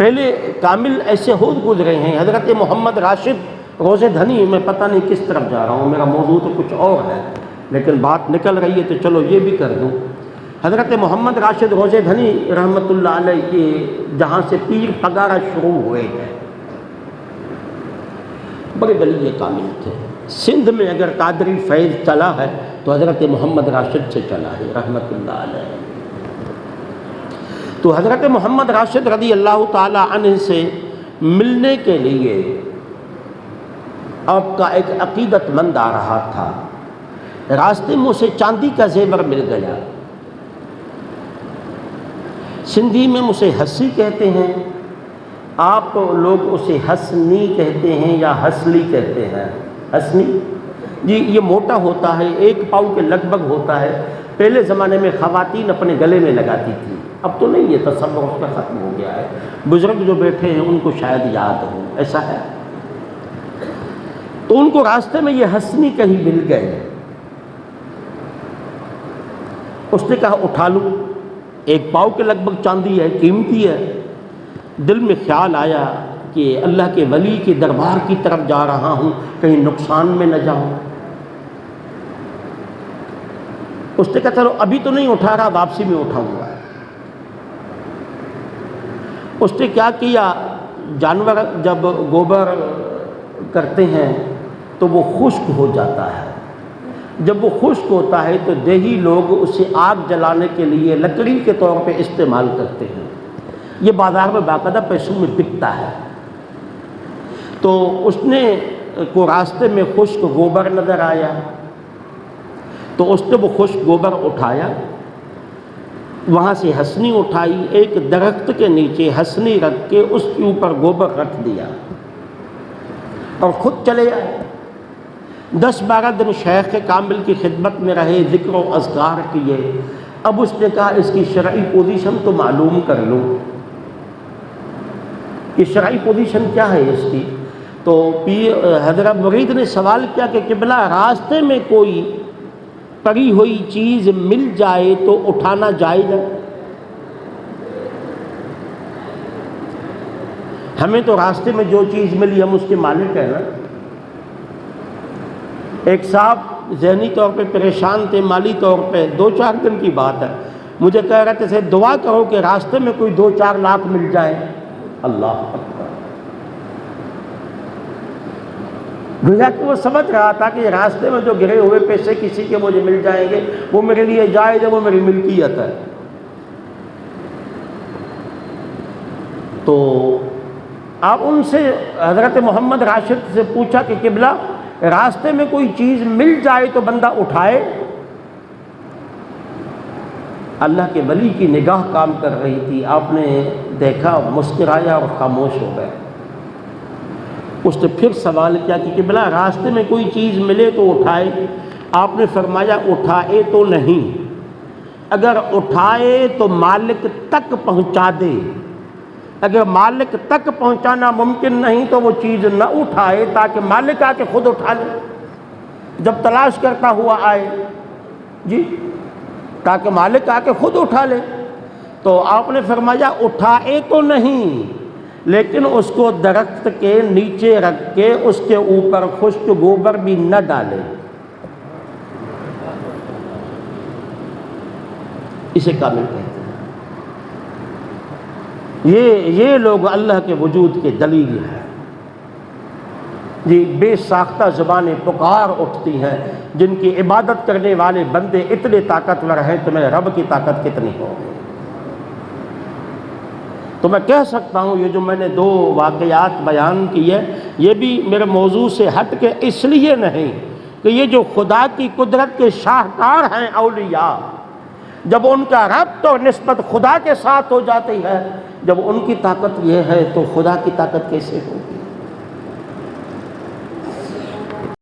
پہلے کامل ایسے ہو گزرے ہیں. حضرت محمد راشد روزے دھنی، میں پتہ نہیں کس طرف جا رہا ہوں، میرا موضوع تو کچھ اور ہے لیکن بات نکل رہی ہے تو چلو یہ بھی کر دوں. حضرت محمد راشد روزے دھنی رحمۃ اللہ علیہ کے جہاں سے پیر پگارا شروع ہوئے ہیں، بڑے ولی کامل تھے. سندھ میں اگر قادری فیض چلا ہے تو حضرت محمد راشد سے چلا ہے رحمۃ اللہ علیہ. تو حضرت محمد راشد رضی اللہ تعالی عنہ سے ملنے کے لیے آپ کا ایک عقیدت مند آ رہا تھا. راستے میں اسے چاندی کا زیور مل گیا. سندھی میں اسے ہسی کہتے ہیں، آپ لوگ اسے ہسنی کہتے ہیں یا ہسلی کہتے ہیں. ہسنی جی، یہ موٹا ہوتا ہے، 1 پاؤ کے لگ بھگ ہوتا ہے. پہلے زمانے میں خواتین اپنے گلے میں لگاتی تھی، اب تو نہیں، یہ تصور اس کا ختم ہو گیا ہے. بزرگ جو بیٹھے ہیں ان کو شاید یاد ہو، ایسا ہے. تو ان کو راستے میں یہ ہسنی کہیں مل گئے. اس نے کہا اٹھا لوں، 1 پاؤ کے لگ بھگ چاندی ہے، قیمتی ہے. دل میں خیال آیا کہ اللہ کے ولی کے دربار کی طرف جا رہا ہوں، کہیں نقصان میں نہ جاؤں. اس نے کہا چلو ابھی تو نہیں اٹھا رہا، واپسی میں اٹھاؤں گا. اس نے کیا کیا، جانور جب گوبر کرتے ہیں تو وہ خشک ہو جاتا ہے. جب وہ خشک ہوتا ہے تو دیہی لوگ اسے آگ جلانے کے لیے لکڑی کے طور پہ استعمال کرتے ہیں. یہ بازار میں باقاعدہ پیسوں میں بکتا ہے. تو اس نے کو راستے میں خشک گوبر نظر آیا تو اس نے وہ خشک گوبر اٹھایا، وہاں سے ہسنی اٹھائی، ایک درخت کے نیچے ہسنی رکھ کے اس کے اوپر گوبر رکھ دیا اور خود چلے آئے. 10-12 دن شیخ کامل کی خدمت میں رہے، ذکر و اذکار کیے. اب اس نے کہا اس کی شرعی پوزیشن تو معلوم کر لوں، کہ شرعی پوزیشن کیا ہے اس کی. تو حضرت مرید نے سوال کیا کہ قبلہ، راستے میں کوئی پڑی ہوئی چیز مل جائے تو اٹھانا جائز ہے؟ ہمیں تو راستے میں جو چیز ملی ہم اس کے مالک ہیں نا. ایک صاحب ذہنی طور پہ پریشان تھے، مالی طور پہ، 2-4 دن کی بات ہے، مجھے کہہ رہے تھے دعا کرو کہ راستے میں کوئی 2-4 لاکھ مل جائے. اللہ اکبر. گویا کہ وہ سمجھ رہا تھا کہ راستے میں جو گرے ہوئے پیسے کسی کے مجھے مل جائیں گے وہ میرے لیے جائز ہے، وہ میری ملکیت ہے. تو آپ ان سے حضرت محمد راشد سے پوچھا کہ قبلہ، راستے میں کوئی چیز مل جائے تو بندہ اٹھائے؟ اللہ کے ولی کی نگاہ کام کر رہی تھی. آپ نے دیکھا، مسکرایا اور خاموش ہو گئے. اس نے پھر سوال کیا کہ قبلہ، راستے میں کوئی چیز ملے تو اٹھائے؟ آپ نے فرمایا اٹھائے تو نہیں، اگر اٹھائے تو مالک تک پہنچا دے. اگر مالک تک پہنچانا ممکن نہیں تو وہ چیز نہ اٹھائے تاکہ مالک آ کے خود اٹھا لے، جب تلاش کرتا ہوا آئے. جی، تاکہ مالک آ کے خود اٹھا لے. تو آپ نے فرمایا اٹھائے تو نہیں، لیکن اس کو درخت کے نیچے رکھ کے اس کے اوپر خشک گوبر بھی نہ ڈالے. اسے کامل کہتے ہیں. یہ لوگ اللہ کے وجود کے دلیل ہیں. جی، بے ساختہ زبانیں پکار اٹھتی ہیں، جن کی عبادت کرنے والے بندے اتنے طاقتور ہیں تو میرے رب کی طاقت کتنی ہوگی. تو میں کہہ سکتا ہوں یہ جو میں نے 2 واقعات بیان کیے، یہ بھی میرے موضوع سے ہٹ کے اس لیے نہیں کہ یہ جو خدا کی قدرت کے شاہکار ہیں اولیاء، جب ان کا ربط اور نسبت خدا کے ساتھ ہو جاتی ہے، جب ان کی طاقت یہ ہے تو خدا کی طاقت کیسے ہوگی؟